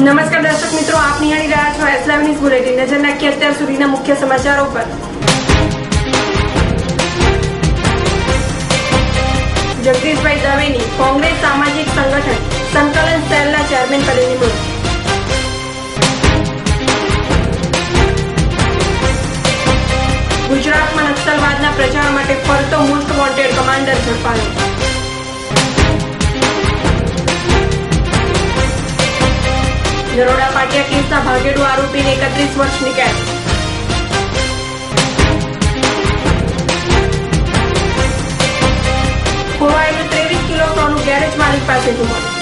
નમસ્કાર દર્શક મિત્રો, આપ નિહાળી રહ્યા છો એસ11 ન્યૂઝ બુલેટિન। નજર નાખીએ અત્યાર સુધીના મુખ્ય સમાચારો પર। જગદીશભાઈ દવેની કોંગ્રેસ સામાજિક સંગઠન સંકલન સેલના ચેરમેન પદે નિમણૂક। ગુજરાતમાં નક્સલવાદના પ્રચાર માટે ફરતો most wanted commander ઝડપાયો। Naroda Patiya કેસના ભાગેડુ આરોપીને 31 વર્ષની કેદ। ખોવાયેલું 23 કિલો સોનું ગેરેજ માલિક પાસેથી મળ્યું।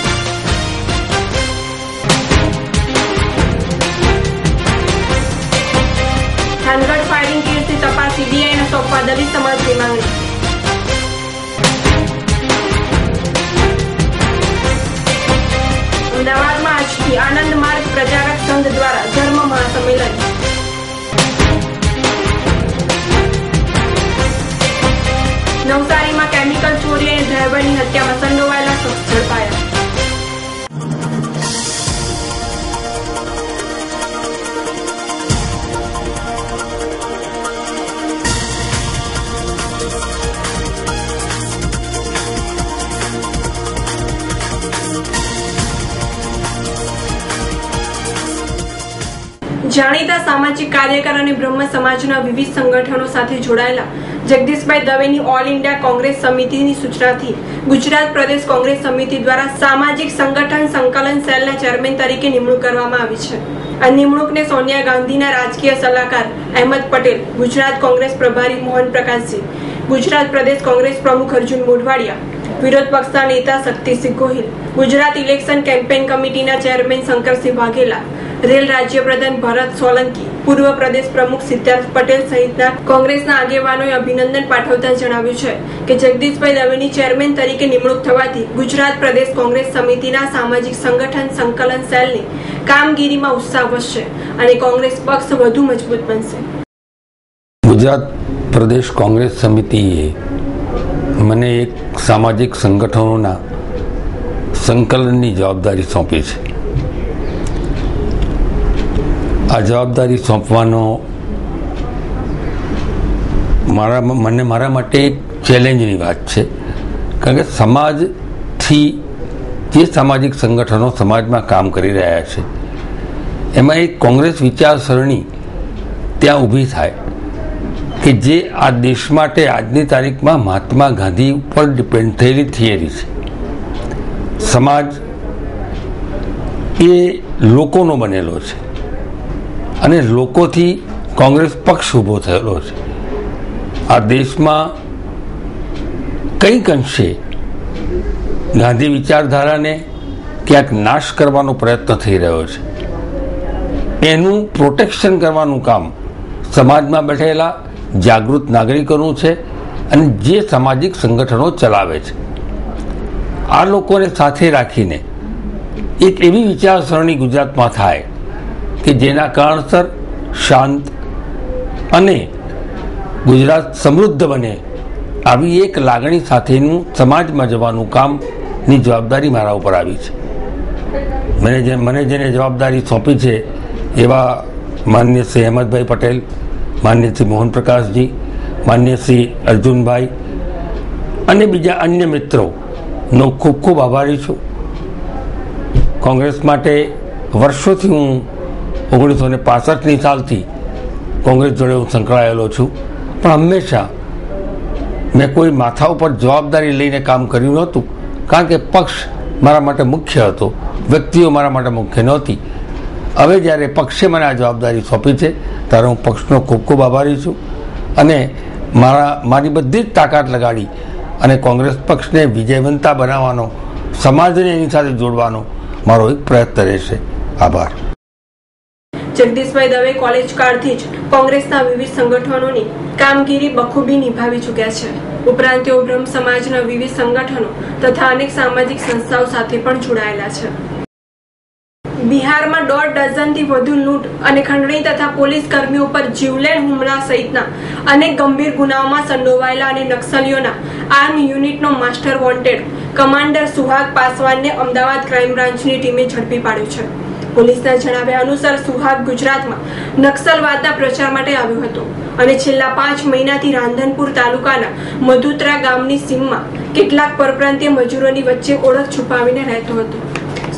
થાનગઢ ફાયરિંગ કેસની તપાસ સીબીઆઈને સોંપવા દલિત સમાજની માંગણી। અમદાવાદમાં આજથી આનંદ માર્ગ પ્રચારક સંઘ દ્વારા ધર્મ મહાસંમેલન। નવસારીમાં કેમિકલ ચોરી અને ડ્રાઈવરની હત્યામાં સંડોવાયેલા શખ્સ ઝડપાયા। જાણીતા સામાજિક કાર્યકર અને બ્રહ્મ સમાજના વિવિધ સંગઠનો સાથે જોડાયેલા જગદીશભાઈ દવેની ઓલ ઇન્ડિયા કોંગ્રેસ સમિતિની સૂચનાથી ગુજરાત પ્રદેશ કોંગ્રેસ સમિતિ દ્વારા સામાજિક સંગઠન સંકલન સેલના ચેરમેન તરીકે નિમણૂક કરવામાં આવી છે। આ નિમણૂકને સોનિયા ગાંધીના રાજકીય સલાહકાર અહેમદ પટેલ, ગુજરાત કોંગ્રેસ પ્રભારી મોહન પ્રકાશજી, ગુજરાત પ્રદેશ કોંગ્રેસ પ્રમુખ અર્જુન મોઢવાડિયા, વિરોધ પક્ષના નેતા શક્તિસિંહ ગોહિલ, ગુજરાત ઇલેક્શન કેમ્પેઇન કમિટીના ચેરમેન શંકરસિંહ વાઘેલા, રેલ રાજ્ય પ્રધાન ભરત સોલંકી, પૂર્વ પ્રદેશ પ્રમુખ સિદ્ધાર્થ પટેલ સહિતના કોંગ્રેસના આગેવાનોએ અભિનંદન પાઠવતા જણાવ્યું છે કે જગદીશભાઈ દવેની ચેરમેન તરીકે નિમણૂક થવાથી ગુજરાત પ્રદેશ કોંગ્રેસ સમિતિના સામાજિક સંગઠન સંકલન સેલની કામગીરીમાં ઉત્સાહ વધશે અને કોંગ્રેસ પક્ષ વધુ મજબૂત બનશે। ગુજરાત પ્રદેશ કોંગ્રેસ સમિતિએ મને એક સામાજિક સંગઠનોના સંકલનની જવાબદારી સોંપી છે। આ જવાબદારી સોંપવાનો મારા માટે એક ચેલેન્જની વાત છે, કારણ કે સમાજથી જે સામાજિક સંગઠનો સમાજમાં કામ કરી રહ્યા છે એમાં એક કોંગ્રેસ વિચારસરણી ત્યાં ઊભી થાય કે જે આ દેશ માટે આજની તારીખમાં મહાત્મા ગાંધી ઉપર ડિપેન્ડ થયેલી થિયરી છે। સમાજ એ લોકોનો બનેલો છે અને લોકોથી કોંગ્રેસ પક્ષ ઊભો થયેલો છે। આ દેશમાં કંઈક અંશે ગાંધી વિચારધારાને ક્યાંક નાશ કરવાનો પ્રયત્ન થઈ રહ્યો છે। એનું પ્રોટેક્શન કરવાનું કામ સમાજમાં બેઠેલા જાગૃત નાગરિકોનું છે અને જે સામાજિક સંગઠનો ચલાવે છે। આ લોકોને સાથે રાખીને એક એવી વિચારસરણી ગુજરાતમાં થાય કે જેના કારણસર શાંત અને ગુજરાત સમૃદ્ધ બને, આવી એક લાગણી સાથેનું સમાજમાં જવાનું કામની જવાબદારી મારા ઉપર આવી છે। મને જેને જવાબદારી સોંપી છે એવા માન્ય શ્રી અહેમદભાઈ પટેલ, માન્ય શ્રી મોહન પ્રકાશજી, માન્ય શ્રી અર્જુનભાઈ અને બીજા અન્ય મિત્રોનો ખૂબ ખૂબ આભારી છું। કોંગ્રેસ માટે વર્ષોથી હું 1965ની સાલથી કોંગ્રેસ જોડે હું સંકળાયેલો છું, પણ હંમેશા મેં કોઈ માથા ઉપર જવાબદારી લઈને કામ કર્યું નહોતું, કારણ કે પક્ષ મારા માટે મુખ્ય હતો, વ્યક્તિઓ મારા માટે મુખ્ય નહોતી। હવે જ્યારે પક્ષે મને આ જવાબદારી સોંપી છે ત્યારે હું પક્ષનો ખૂબ ખૂબ આભારી છું અને મારી બધી જ તાકાત લગાડી અને કોંગ્રેસ પક્ષને વિજયવંતા બનાવવાનો, સમાજને એની સાથે જોડવાનો મારો એક પ્રયત્ન રહેશે। આભાર। જગદીશભાઈ દવે કોલેજ કાળથી જ કોંગ્રેસના વિવિધ સંગઠનોની કામગીરી બખૂબી નિભાવી ચૂક્યા છે. ઉપરાંત તેઓ બ્રહ્મ સમાજના વિવિધ સંગઠનો તથા અનેક સામાજિક સંસ્થાઓ સાથે પણ જોડાયેલા છે. બિહારમાં 1.5 ડઝનથી વધુ લૂંટ અને ખંડણી તથા પોલીસ કર્મીઓ પર જીવલેણ હુમલા સહિતના અનેક ગંભીર ગુનાઓમાં સંડોવાયેલા અને નક્સલીઓના આર્મ યુનિટનો માસ્ટર વોન્ટેડ કમાન્ડર સુહાગ પાસવાનને અમદાવાદ ક્રાઇમ બ્રાન્ચની ટીમે ઝડપી પાડ્યો છે. પોલીસના જણાવ્યા અનુસાર સુહાગ ગુજરાતમાં નક્સલવાદના પ્રચાર માટે આવ્યો હતો અને છેલ્લા 5 મહિનાથી રાંધનપુર તાલુકાના મધુત્રા ગામની સીમમાં કેટલાક પરપ્રાંતીય મજૂરોની વચ્ચે ઓળખ છુપાવીને રહેતો હતો.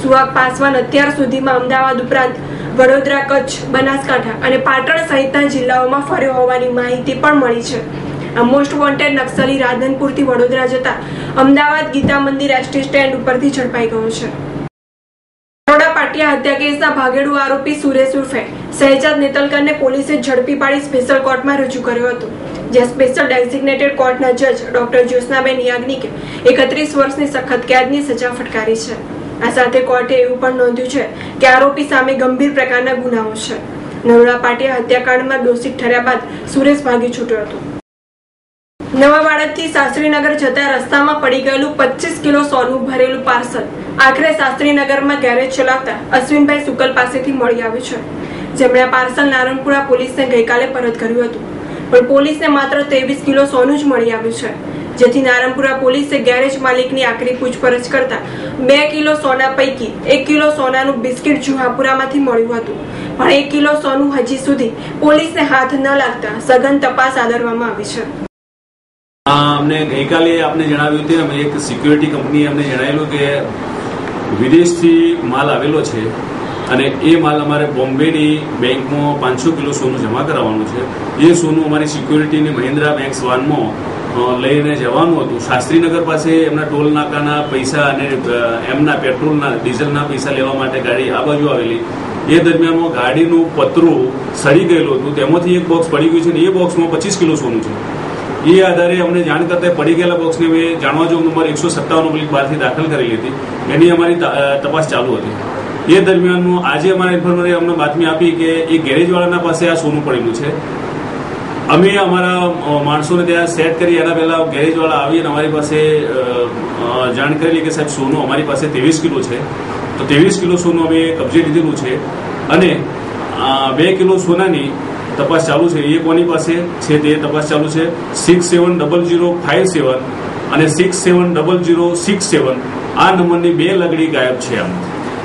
સુહાગ પાસવાન અત્યાર સુધીમાં અમદાવાદ ઉપરાંત વડોદરા, કચ્છ, બનાસકાંઠા અને પાટણ સહિતના જિલ્લાઓમાં ફર્યો હોવાની માહિતી પણ મળી છે. આ મોસ્ટ વોન્ટેડ નક્સલી રાધનપુરથી વડોદરા જતા અમદાવાદ ગીતા મંદિર એસટી સ્ટેન્ડ ઉપરથી ઝડપાઈ ગયો છે. બરોડા પાટિયા હત્યા કેસના ભાગેડુ આરોપી સુરેશ ઉર્ફે શહેજાદ નેતલકરને પોલીસે ઝડપી પાડી સ્પેશિયલ કોર્ટમાં રજૂ કર્યો હતો, જ્યાં સ્પેશિયલ ડેઝિગ્નેટેડ કોર્ટના જજ ડોક્ટર જ્યોત્સનાબેન યાજ્ઞિકે 31 વર્ષની સખત કેદની સજા ફટકારી છે. આ સાથે કોર્ટે એવું પણ નોંધ્યું છે કે આરોપી સામે ગંભીર પ્રકારના ગુનાઓ છે. નરોડા પાટિયા હત્યાકાંડમાં દોષિત ઠર્યા બાદ સુરેશ ભાગી છૂટ્યો હતો. નવા વાડજથી શાસ્ત્રીનગર જતા રસ્તામાં પડી ગયેલું 25 કિલો સોનું ભરેલું પાર્સલ આખરે શાસ્ત્રીનગરમાં ગેરેજ ચલાવતા અશ્વિનભાઈ સુકલ પાસેથી મળી આવ્યું છે, જેમણે આ પાર્સલ નારણપુરા પોલીસને ગઈકાલે પરત કર્યું હતું. પણ પોલીસને માત્ર 23 કિલો સોનું જ મળી આવ્યું છે, જેથી નારણપુરા પોલીસે ગેરેજ માલિકની આકરી પૂછપરછ કરતા 2 કિલો સોના પૈકી 1 કિલો સોનાનું બિસ્કિટ જુહાપુરામાંથી મળ્યું હતું. પણ 1 કિલો સોનું હજી સુધી પોલીસને હાથ ન લાગતા સઘન તપાસ આદરવામાં આવી છે. અમને ગઈકાલે આપને જણાવ્યું હતું, એક સિક્યુરિટી કંપનીએ અમને જણાવેલું કે વિદેશથી માલ આવેલો છે અને એ માલ અમારે બોમ્બેની બેંકમાં 500 કિલો સોનું જમા કરાવવાનું છે. એ સોનું અમારી સિક્યુરિટીની મહિન્દ્રા બેંક્સ વાનમાં લઈને જવાનું હતું. શાસ્ત્રીનગર પાસે એમના ટોલ નાકાના પૈસા અને એમના પેટ્રોલના ડીઝલના પૈસા લેવા માટે ગાડી આ બાજુ આવેલી. એ દરમિયાનમાં ગાડીનું પતરું સડી ગયેલું હતું, તેમાંથી એક બોક્સ પડી ગયું છે અને એ બોક્સમાં 25 કિલો સોનું છે. એ આધારે અમને જાણ કરતા પડી ગયેલા બોક્સને મેં જાણવા જો નંબર 157 બહારથી દાખલ કરેલી હતી. એની અમારી તપાસ ચાલુ હતી. એ દરમિયાનમાં આજે અમારા ઇન્ફોર્મરે અમને બાતમી આપી કે એ ગેરેજવાળાના પાસે આ સોનું પડેલું છે. અમે અમારા માણસોને ત્યાં સેટ કરી એના પહેલા ગેરેજવાળા આવીને અમારી પાસે જાણ કરેલી કે સાહેબ સોનું અમારી પાસે 23 કિલો છે. તો 23 કિલો સોનું અમે કબજે લીધેલું છે અને 2 કિલો સોનાની તપાસ ચાલુ છે. એ કોની પાસે છે તે તપાસ ચાલુ છે. 670057 અને 670067 આ નંબરની 2 લગડી ગાયબ છે. આમ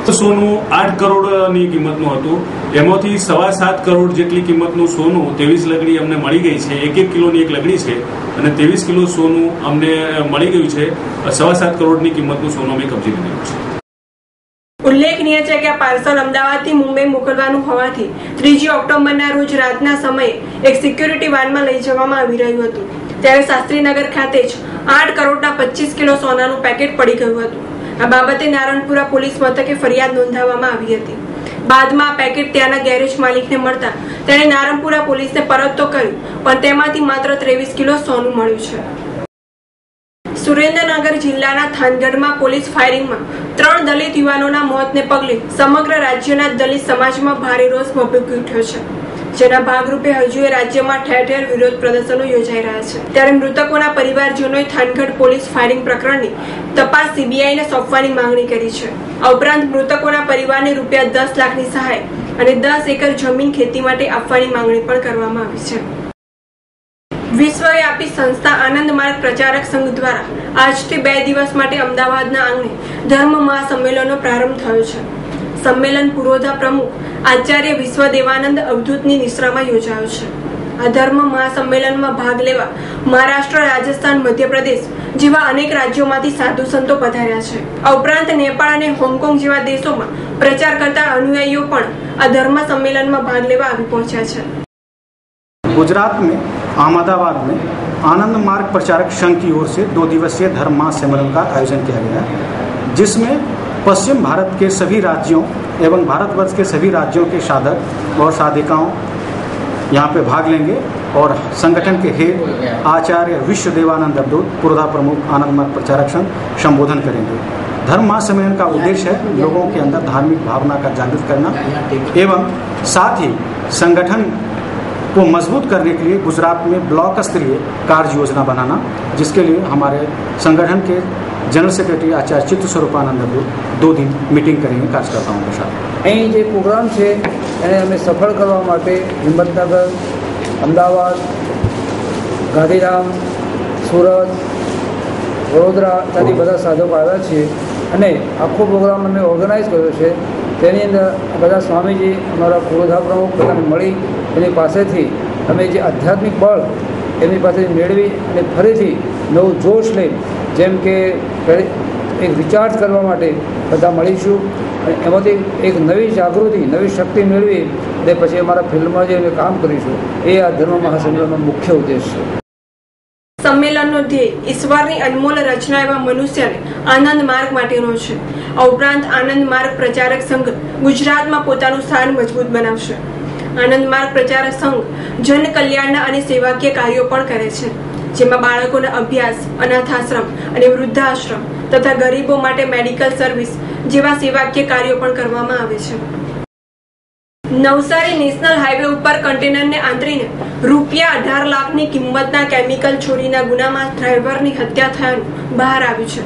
તો સોનું 8 કરોડની કિંમતનું હતું. એમાંથી 7.25 કરોડ જેટલી કિંમતનું સોનું 23 લગડી અમને મળી ગઈ છે. 1 કિલોની એક લગડી છે અને 23 કિલો સોનું અમને મળી ગયું છે. 7.25 કરોડની કિંમતનું સોનું અમે કબજે લીધેલું છે. ઉલ્લેખનીય છે કે આ પાર્સલ અમદાવાદથી મુંબઈ મોકલવાનું હોવાથી 3 ઓક્ટોબરના રોજ રાતના સમયે એક સિક્યુરિટી વાનમાં લઈ જવામાં આવી રહ્યું હતું. ત્યારે શાસ્ત્રીનગર ખાતે જ 8 કરોડના 25 કિલો સોનાનું પેકેટ પડી ગયું હતું. આ બાબતે નારણપુરા પોલીસ મથકે ફરિયાદ નોંધાવવામાં આવી હતી. બાદમાં આ પેકેટ ત્યાંના ગેરેજ માલિકને મળતા તેણે નારણપુરા પોલીસને પરત તો કર્યું, પણ તેમાંથી માત્ર 23 કિલો સોનું મળ્યું છે. સુરેન્દ્રનગર જિલ્લાના થાનગઢમાં પોલીસ ફાયરિંગમાં 3 દલિત યુવાનોના મોતને પગલે સમગ્ર રાજ્યના દલિત સમાજમાં ભારે રોષ ભભૂકી ઉઠ્યો છે, જેના ભાગરૂપે હજુએ રાજ્યમાં ઠેર ઠેર વિરોધ પ્રદર્શનો યોજાઈ રહ્યા છે. ત્યારે મૃતકોના પરિવારજનોએ થાનગઢ પોલીસ ફાયરિંગ પ્રકરણની તપાસ CBIને સોંપવાની માંગણી કરી છે. આ ઉપરાંત મૃતકોના પરિવારને રૂપિયા 10 લાખની સહાય અને 10 એકર જમીન ખેતી માટે આપવાની માંગણી પણ કરવામાં આવી છે. વિશ્વવ્યાપી સંસ્થા આનંદ માર્ગ પ્રચારક સંઘ દ્વારા આજથી 2 દિવસ માટે અમદાવાદના આંગણે ધર્મ મહાસંમેલનનો પ્રારંભ થયો છે. સંમેલન પુરોધા પ્રમુખ આચાર્ય વિશ્વદેવાનંદ અવધૂતની નિશ્રામાં યોજાયો છે. આ ધર્મ મહાસંમેલનમાં ભાગ લેવા મહારાષ્ટ્ર, રાજસ્થાન, મધ્યપ્રદેશ જેવા અનેક રાજ્યોમાંથી સાધુ સંતો પધાર્યા છે. આ ઉપરાંત નેપાળ અને હોંગકોંગ જેવા દેશોમાં પ્રચાર કરતા અનુયાયીઓ પણ આ ધર્મ સંમેલનમાં ભાગ લેવા આવી પહોંચ્યા છે. गुजरात में अहमदाबाद में आनंद मार्ग प्रचारक संघ की ओर से 2 दिवसीय धर्म महासम्मेलन का आयोजन किया गया है, जिसमें पश्चिम भारत के सभी राज्यों एवं भारतवर्ष के सभी राज्यों के साधक और साधिकाओं यहाँ पे भाग लेंगे और संगठन के हेड आचार्य विश्वदेवानंद अवधूत पुरोधा प्रमुख आनंद मार्ग प्रचारक संघ संबोधन करेंगे. धर्म महासम्मेलन का उद्देश्य है लोगों के अंदर धार्मिक भावना का जागृत करना एवं साथ ही संगठन को मजबूत करने के लिए गुजरात में ब्लॉक स्तरीय कार्य योजना बनाना, जिसके लिए हमारे संगठन के जनरल सेक्रेटरी आचार्य चित्त स्वरूपानंद 2 दिन मीटिंग करेंगे कार्यकर्ताओं के साथ। અહીં જે પ્રોગ્રામ છે એને અમે સફળ કરવા માટે હિંમતનગર, અમદાવાદ, ગાંધીધામ, સુરત, વડોદરા ત્યાંથી બધા સાધકો આવ્યા છીએ અને આખો પ્રોગ્રામ અમે ઓર્ગેનાઇઝ કર્યો છે। તેની અંદર બધા સ્વામીજી અમારા પુરોધા પ્રમુખ બધાને મળી એની પાસેથી અમે જે આધ્યાત્મિક બળ એમની પાસેથી મેળવી અને ફરીથી નવું જોશ લઈ જેમ કે એક રિચાર્જ કરવા માટે બધા મળીશું અને એમાંથી એક નવી જાગૃતિ, નવી શક્તિ મેળવી અને પછી અમારા ફિલ્ડમાં જે અમે કામ કરીશું એ આ ધર્મ મહાસંમેલનનો મુખ્ય ઉદ્દેશ છે। સંમેલનનો ધ્યેય ઈશ્વરની અનમોલ રચના એવા મનુષ્યને આનંદ માર્ગ માટેનો છે। આ ઉપરાંત આનંદ માર્ગ પ્રચારક સંઘ ગુજરાતમાં પોતાનું સ્થાન મજબૂત બનાવશે। આનંદ માર્ગ પ્રચારક સંઘ જન કલ્યાણના અને સેવાકીય કાર્યો પણ કરે છે, જેમાં બાળકોના અભ્યાસ, અનાથાશ્રમ અને વૃદ્ધાશ્રમ તથા ગરીબો માટે મેડિકલ સર્વિસ જેવા સેવાકીય કાર્યો પણ કરવામાં આવે છે। નવસારી નેશનલ હાઈવે ઉપર કન્ટેનરને આંતરીને ₹18 લાખની કિંમતના કેમિકલ ચોરીના ગુનામાં ડ્રાઈવરની હત્યા થયાનું બહાર આવ્યું છે,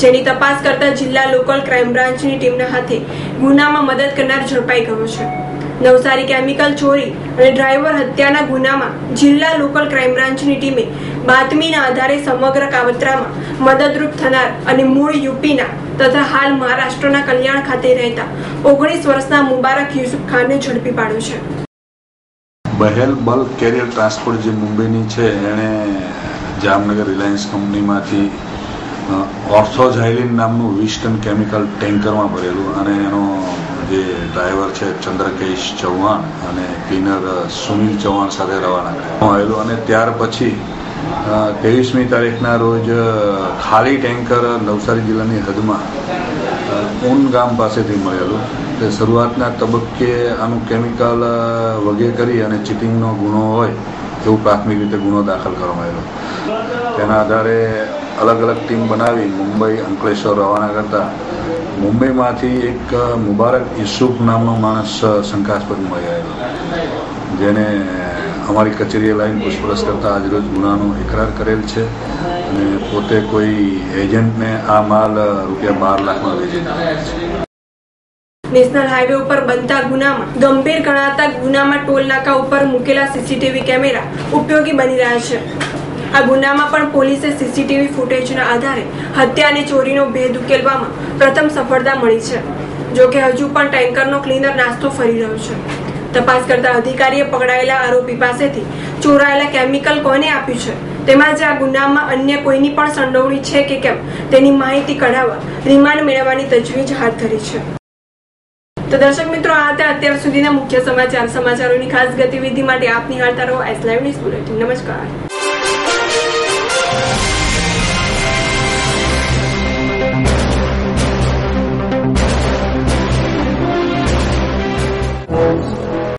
જેની તપાસ કરતા જિલ્લા લોકલ ક્રાઇમ બ્રાન્ચની ટીમના હાથે ગુનામાં મદદ કરનાર ઝડપાઈ ગયો છે। નવસારી કેમિકલ ચોરી અને ડ્રાઈવર હત્યાના ગુનામાં જિલ્લા લોકલ ક્રાઇમ બ્રાન્ચની ટીમે બાતમીના આધારે સમગ્ર કાવતરામાં મદદરૂપ થનાર અને મૂળ યુપીના તથા હાલ મહારાષ્ટ્રના કલ્યાણ ખાતે રહેતા 19 વર્ષના મુબારક યુસુફ ખાનને ઝડપી પાડ્યો છે। બહેલ બલ્ક કેરિયર ટ્રાન્સપોર્ટ જે મુંબઈની છે એણે જામનગર રિલાયન્સ કંપનીમાંથી ઓર્થોઝાઇલિન નામનું 20 ટન કેમિકલ ટેન્કરમાં ભરેલું અને એનો જે ડ્રાઈવર છે ચંદ્રકેશ ચૌહાણ અને ક્લીનર સુનિલ ચૌહાણ સાથે રવાના કરેલું અને ત્યાર પછી 23મી તારીખના રોજ ખાલી ટેન્કર નવસારી જિલ્લાની હદમાં ઊન ગામ પાસેથી મળેલું। તે શરૂઆતના તબક્કે આનું કેમિકલ વગે કરી અને ચીટિંગનો ગુનો હોય એવું પ્રાથમિક રીતે ગુનો દાખલ કરવામાં આવેલો। તેના આધારે અલગ અલગ ટીમ બનાવી મુંબઈ, અંકલેશ્વર રવાના કરતા મુંબઈમાંથી એક મુબારક યુસુફ નામનો માણસ શંકાસ્પદ મળી આવેલો, જેને અમારી કચેરીએ લાઈન પૂછપરછ કરતા આજરોજ ગુનાનો ઇકરાર કરેલ છે અને પોતે કોઈ એજન્ટને આ માલ ₹12 લાખમાં વેચી નાખેલ છે। નેશનલ હાઈવે ઉપર બનતા ગુનામાં ગંભીર ગણાતા ગુનામાં ટોલ નાકા ઉપર મૂકેલા સીસીટીવી કેમેરા ઉપયોગી બની રહ્યા છે। આ ગુનામાં પણ પોલીસે સીસીટીવી ફૂટેજના આધારે હત્યા અને ચોરીનો ભેદ ઉકેલવામાં પ્રથમ સફળતા મળી છે। જો કે હજુ પણ ટેન્કરનો ક્લીનર નાસ્તો ફરી રહ્યો છે। તપાસ કરતા અધિકારીએ પકડાયેલા આરોપી પાસેથી ચોરાયેલા કેમિકલ કોને આપ્યું છે તેમજ આ ગુનામાં અન્ય કોઈની પણ સંડોવણી છે કે કેમ તેની માહિતી કઢાવવા રિમાન્ડ મેળવવાની તજવીજ હાથ ધરી છે। તો દર્શક મિત્રો, આ હતા અત્યાર સુધીના મુખ્ય સમાચારોની ખાસ ગતિવિધિ માટે આપ નિહાળતા રહો એસ લાઈવ ન્યૂઝ બુલેટિન। નમસ્કાર।